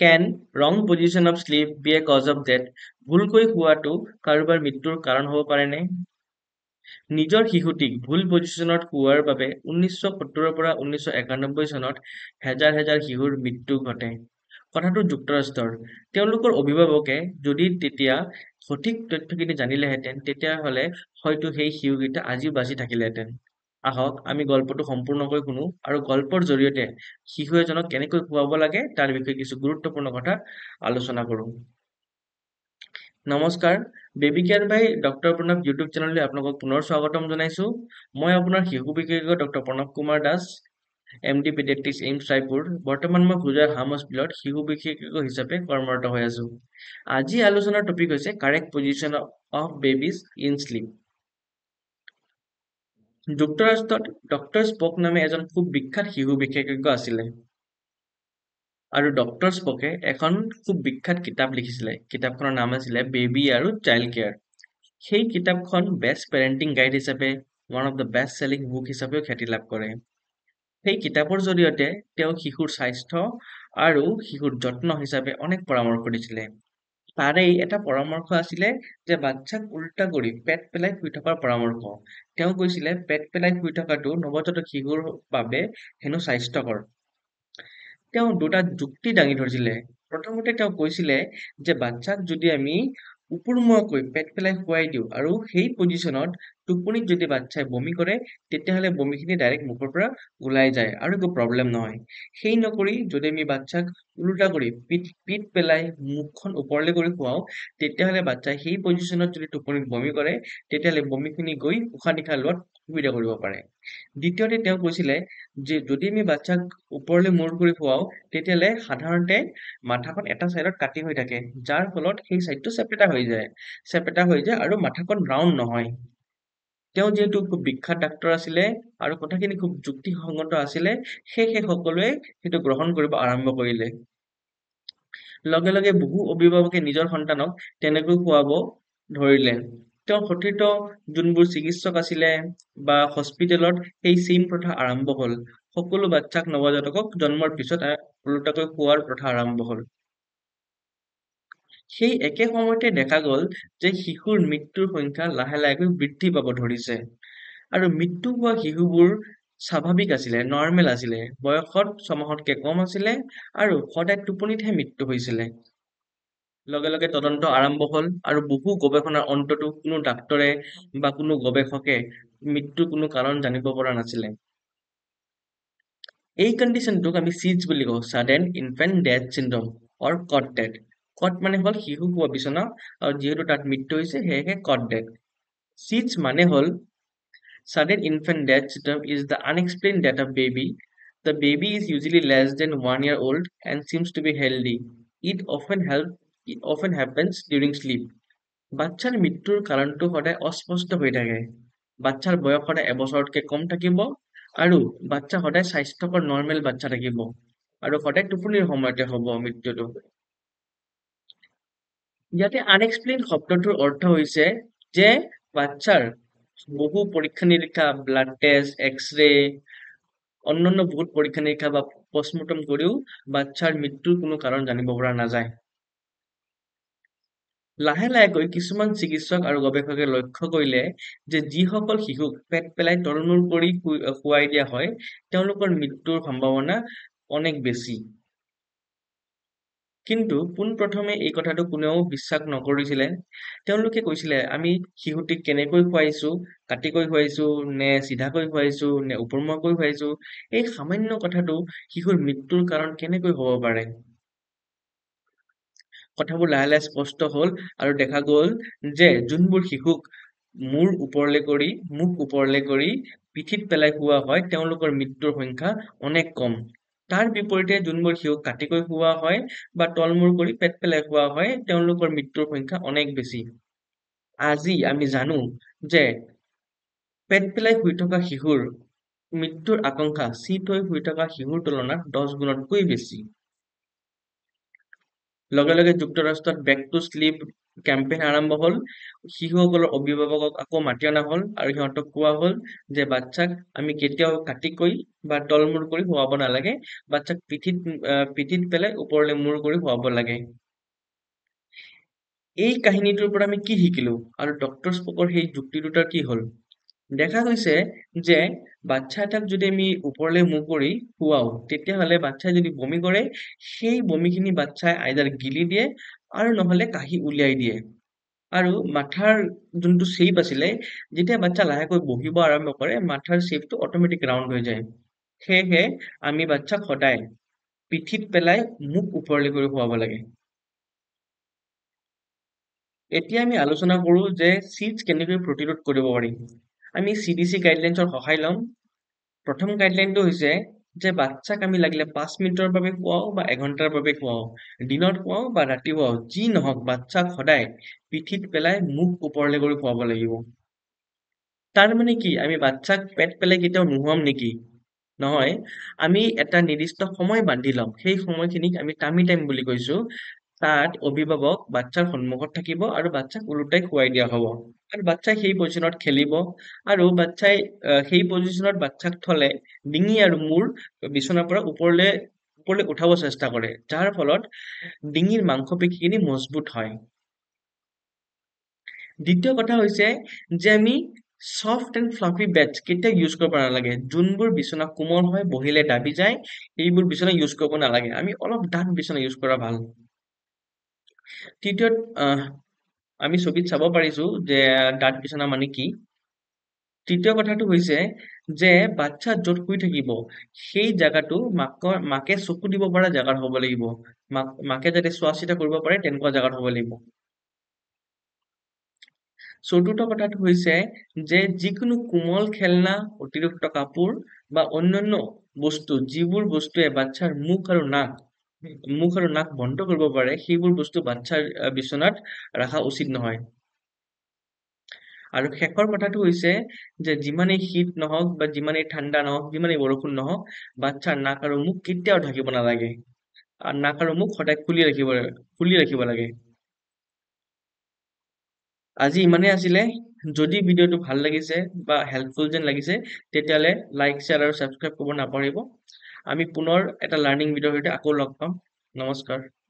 Can wrong position of sleep be a cause of death? ভুলকৈ শুৱাটো কাৰোবাৰ মৃত্যুৰ কাৰণ হ'ব পাৰেনে? নিজৰ শিশুটিক ভুল পজিশ্যনত শুৱাৰ বাবে 1970 পৰা 1991 চনত হেজাৰ হেজাৰ শিশুৰ মৃত্যু ঘটে। কথাটো যুক্তৰাষ্ট্ৰৰ। তেওঁলোকৰ অভিভাৱকে যদি তেতিয়া সঠিক তথ্যখিনি জানিলেহেঁতেন, তেতিয়াহ'লে হয়তো সেই শিশুকেইটা আজিও বাচি থাকিলেহেঁতেন। আহক আমি গল্পটো সম্পূৰ্ণকৈ শুনো আৰু গল্পৰ জৰিয়তে শিশু এজনক কেনেকৈ খুৱাব লাগে তাৰ বিষয়ে কিছু গুৰুত্বপূৰ্ণ কথা আলোচনা কৰোঁ। নমস্কাৰ, baby care by doctor Pranab YouTube চেনেললৈ আপোনালোকক পুনৰ স্বাগতম জনাইছোঁ। মই আপোনাৰ শিশু বিশেষজ্ঞ doctor Pranab Kumar Das, MD paediatrics AIIMS Raipur. বৰ্তমান মই গুজৰাট হাম হস্পিটেলত শিশু বিশেষজ্ঞ হিচাপে কৰ্মৰত হৈ আছোঁ। আজি আলোচনাৰ টপিক হৈছে correct position of babies in sleep. যুক্তৰাষ্ট্ৰত ডক্টৰ স্পক নামে এজন খুব বিখ্যাত শিশু বিশেষজ্ঞ আছিলে। আৰু ডক্টৰ স্পকে এখন খুব বিখ্যাত কিতাপ লিখিছিলে। কিতাপখনৰ নাম আছিলে বেবী আৰু চাইল্ড কেয়াৰ। সেই কিতাপখন বেষ্ট পেৰেণ্টিং গাইড হিচাপে one of the best selling book হিচাপেও খ্যাতি লাভ কৰে। সেই কিতাপৰ জৰিয়তে তেওঁ শিশুৰ স্বাস্থ্য আৰু শিশুৰ যত্ন হিচাপে অনেক পৰামৰ্শ দিছিলে। তাৰেই এটা পৰামৰ্শ আছিলে যে বাচ্চাক উল্টা কৰি পেট পেলাই শুই থকাৰ পৰামৰ্শ। তেওঁ কৈছিলে পেট পেলাই শুই থকাটো নৱজাতক শিশুৰ বাবে হেনো স্বাস্থ্যকৰ। তেওঁ দুটা যুক্তি দাঙি ধৰিছিলে। প্ৰথমতে তেওঁ কৈছিলে যে বাচ্চাক যদি আমি ওপৰমুৱাকৈ পেট পেলাই শুৱাই দিওঁ আৰু সেই পজিশ্যনত টোপনিত যদি বাচ্চাই বমি কৰে, তেতিয়াহ'লে বমিখিনি ডাইৰেক্ট মুখৰ পৰা ওলাই যায় আৰু একো প্ৰব্লেম নহয়। সেই নকৰি যদি আমি বাচ্চাক ওলোটা কৰি পিঠ পেলাই মুখখন ওপৰলৈ কৰি শুৱাও, তেতিয়াহ'লে বাচ্চাই সেই পজিশ্যনত যদি টোপনিত বমি কৰে, তেতিয়াহ'লে বমিখিনি গৈ উশাহ নিশাহ লোৱাত সুবিধা কৰিব পাৰে। দ্বিতীয়তে তেওঁ কৈছিলে যে যদি আমি বাচ্চাক ওপৰলৈ মূৰ কৰি শুৱাও, তেতিয়াহ'লে সাধাৰণতে মাথাখন এটা চাইডত কাটি হৈ থাকে, যাৰ ফলত সেই চাইডটো চেপেটা হৈ যায় আৰু মাথাখন ৰাউণ্ড নহয়। তেওঁ যিহেতু খুব বিখ্যাত ডাক্তৰ আছিলে আৰু কথাখিনি খুব যুক্তিসংগত আছিলে, সেয়েহে সকলোৱে সেইটো গ্ৰহণ কৰিব আৰম্ভ কৰিলে। লগে লগে বহু অভিভাৱকে নিজৰ সন্তানক তেনেকৈ খুৱাব ধৰিলে। তেওঁৰ সতীৰ্থ যোনবোৰ চিকিৎসক আছিলে বা হস্পিটেলত সেই চেম প্ৰথা আৰম্ভ হ'ল। সকলো বাচ্চাক নৱজাতকক জন্মৰ পিছত ওলোটাকৈ শুৱাৰ প্ৰথা আৰম্ভ হ'ল। সেই একে সময়তে দেখা গ'ল যে শিশুৰ মৃত্যুৰ সংখ্যা লাহে লাহে বৃদ্ধি পাব ধৰিছে। আৰু মৃত্যু হোৱা শিশুবোৰ স্বাভাৱিক আছিলে, নৰ্মেল আছিলে, বয়সত 6 মাহতকৈ কম আছিলে আৰু সদায় টোপনিতহে মৃত্যু হৈছিলে। লগে লগে তদন্ত আৰম্ভ হ'ল আৰু বহু গৱেষণাৰ অন্ততো কোনো ডাক্তৰে বা কোনো গৱেষকে মৃত্যুৰ কোনো কাৰণ জানিব পৰা নাছিলে। এই কণ্ডিশ্যনটোক আমি CIDS বুলি কওঁ, ছাডেন ইনফেণ্ট ডেথ চিণ্ড্ৰম অৰ কট ডেথ। কট মানে হ'ল শিশু শুৱা বিচনা আৰু যিহেতু তাত মৃত্যু হৈছে সেয়েহে কট ডেথ। CIDS মানে হ'ল sudden infant death syndrome is the unexplained death of baby. The baby is usually less than 1 year old and seems to be healthy. It often happens during sleep. বাচ্চাৰ মৃত্যুৰ কাৰণটো সদায় অস্পষ্ট হৈ থাকে। বাচ্চাৰ বয়স সদায় এবছৰতকৈ কম থাকিব আৰু বাচ্চা সদায় স্বাস্থ্যকৰ নৰ্মেল বাচ্চা থাকিব আৰু সদায় টোপনিৰ সময়তে হ'ব মৃত্যুটো। ইয়াতে আনএক্সপ্লেইন শব্দটোৰ অৰ্থ হৈছে যে বাচ্চাৰ বহু পৰীক্ষা নিৰীক্ষা, ব্লাড টেষ্ট, এক্স-ৰে, অন্যান্য বহুত পৰীক্ষা নিৰীক্ষা বা পষ্টমৰ্টম কৰিও বাচ্চাৰ মৃত্যুৰ কোনো কাৰণ জানিব পৰা নাযায়। লাহে লাহেকৈ কিছুমান চিকিৎসক আৰু গৱেষকে লক্ষ্য কৰিলে যে যিসকল শিশুক পেট পেলাই তলমূৰ কৰি শুৱাই দিয়া হয়, তেওঁলোকৰ মৃত্যুৰ সম্ভাৱনা অনেক বেছি। কিন্তু পোনপ্ৰথমে এই কথাটো কোনেও বিশ্বাস নকৰিছিলে। তেওঁলোকে কৈছিলে আমি শিশুটিক কেনেকৈ খুৱাইছো, কাটিকৈ খুৱাইছো নে চিধাকৈ খুৱাইছো নে ওপৰমুৱাকৈ খুৱাইছো, এই সামান্য কথাটো শিশুৰ মৃত্যুৰ কাৰণ কেনেকৈ হ'ব পাৰে। কথাবোৰ লাহে লাহে স্পষ্ট হ'ল আৰু দেখা গ'ল যে যোনবোৰ শিশুক মুখ ওপৰলৈ কৰি পিঠিত পেলাই শুৱা হয়, তেওঁলোকৰ মৃত্যুৰ সংখ্যা অনেক কম। তাৰ বিপৰীতে যোনবোৰ শিশুক কাটিকৈ শুৱা হয় বা তলমূৰ কৰি পেট পেলাই শুৱা হয়, তেওঁলোকৰ মৃত্যুৰ সংখ্যা অনেক বেছি। আজি আমি জানো যে পেট পেলাই শুই থকা শিশুৰ মৃত্যুৰ আশংকা চিত হৈ শুই থকা শিশুৰ তুলনাত 10 গুণতকৈ বেছি। লগে লগে যুক্তৰাষ্ট্ৰত বেক টু শ্লিপ কেম্পেইন আৰম্ভ হ'ল। শিশুসকলৰ অভিভাৱকক আকৌ মাতি অনা হ'ল আৰু সিহঁতক কোৱা হ'ল যে বাচ্চাক আমি কেতিয়াও কাটিকৈ বা তলমূৰ কৰি শুৱাব নালাগে। বাচ্চাক পিঠিত পেলাই ওপৰলৈ মূৰ কৰি শুৱাব লাগে। এই কাহিনীটোৰ পৰা আমি কি শিকিলো আৰু ডক্টৰ স্পকৰ সেই যুক্তি দুটাৰ কি হ'ল? দেখা গৈছে যে বাচ্চা এটাক যদি আমি ওপৰলৈ মুখ কৰি শুৱাও, তেতিয়াহ'লে বাচ্চাই যদি বমি কৰে, সেই বমিখিনি বাচ্চাই আইদাৰ গিলি দিয়ে আৰু নহ'লে কাঢ়ি উলিয়াই দিয়ে। আৰু মাথাৰ যোনটো শ্বেপ আছিলে, যেতিয়া বাচ্চা লাহেকৈ বহিব আৰম্ভ কৰে, মাথাৰ শ্বেপটো অট'মেটিক ৰাউণ্ড হৈ যায়। সেয়েহে আমি বাচ্চাক সদায় পিঠিত পেলাই মুখ ওপৰলৈ কৰি শুৱাব লাগে। এতিয়া আমি আলোচনা কৰোঁ যে চিডছ কেনেকৈ প্ৰতিৰোধ কৰিব পাৰি। আমি CDC গাইডলাইনছৰ সহায় ল'ম। প্ৰথম গাইডলাইনটো হৈছে যে বাচ্চাক আমি লাগিলে 5 মিনিটৰ বাবে শুৱাও বা এঘণ্টাৰ বাবে শুৱাও, দিনত শুৱাও বা ৰাতি শুৱাও, যি নহওক বাচ্চাক সদায় পিঠিত পেলাই মুখ ওপৰলৈ কৰি শুৱাব লাগিব। তাৰ মানে কি আমি বাচ্চাক পেট পেলাই কেতিয়াও নুশুৱাম নেকি? নহয়, আমি এটা নিৰ্দিষ্ট সময় বান্ধি ল'ম। সেই সময়খিনিক আমি টামি টাইম বুলি কৈছোঁ। তাত অভিভাৱক বাচ্চাৰ সন্মুখত থাকিব আৰু বাচ্চাক ওলোটাই শুৱাই দিয়া হ'ব। আৰু বাচ্চাই সেই পজিশ্যনত খেলিব আৰু বাচ্চাই সেই পজিশ্যনত বাচ্চাক থলে ডিঙি আৰু মূৰ বিচনাৰ পৰা ওপৰলৈ উঠাব চেষ্টা কৰে, যাৰ ফলত ডিঙিৰ মাংসপেশীখিনি মজবুত হয়। দ্বিতীয় কথা হৈছে যে আমি ছফ্ট এণ্ড ফ্লাফি বেডছ কেতিয়াও ইউজ কৰিব নালাগে। যোনবোৰ বিচনা কোমল হয়, বহিলে দাবি যায়, সেইবোৰ বিচনা ইউজ কৰিব নালাগে। আমি অলপ ডাঠ বিচনা ইউজ কৰা ভাল। তৃতীয়ত আমি ছবিত চাব পাৰিছো যে ডাঠ বিচনা মানে কি। তৃতীয় কথাটো হৈছে যে বাচ্চা য'ত শুই থাকিব, সেই জাগাটো মাকে চকু দিব পৰা জাগাত হ'ব লাগিব। মাকে যাতে চোৱা চিতা কৰিব পাৰে তেনেকুৱা জাগাত হ'ব লাগিব। চতুৰ্থ কথাটো হৈছে যে যিকোনো কোমল খেলনা, অতিৰিক্ত কাপোৰ বা অন্যান্য বস্তু, যিবোৰ বস্তুৱে বাচ্চাৰ মুখ আৰু নাক বন্ধ কৰিব পাৰে, সেইবোৰ বস্তু বাচ্চাৰ বিচনাত ৰখা উচিত নহয়। আৰু শেষৰ কথাটো হৈছে যে যিমানেই শীত নহওক বা যিমানেই ঠাণ্ডা নহওক, যিমানেই বৰষুণ নহওক, বাচ্চাৰ নাক আৰু মুখ কেতিয়াও ঢাকিব নালাগে। আৰু নাক আৰু মুখ সদায় খুলি ৰাখিব লাগে। আজি ইমানেই আছিলে। যদি ভিডিঅ'টো ভাল লাগিছে বা হেল্পফুল যেন লাগিছে, তেতিয়াহ'লে লাইক, শ্বেয়াৰ আৰু ছাবস্ক্ৰাইব কৰিব নাপাহৰিব। আমি পুনৰ এটা লাৰ্ণিং ভিডিঅ'ৰ সৈতে আকৌ লগ পাম। নমস্কাৰ।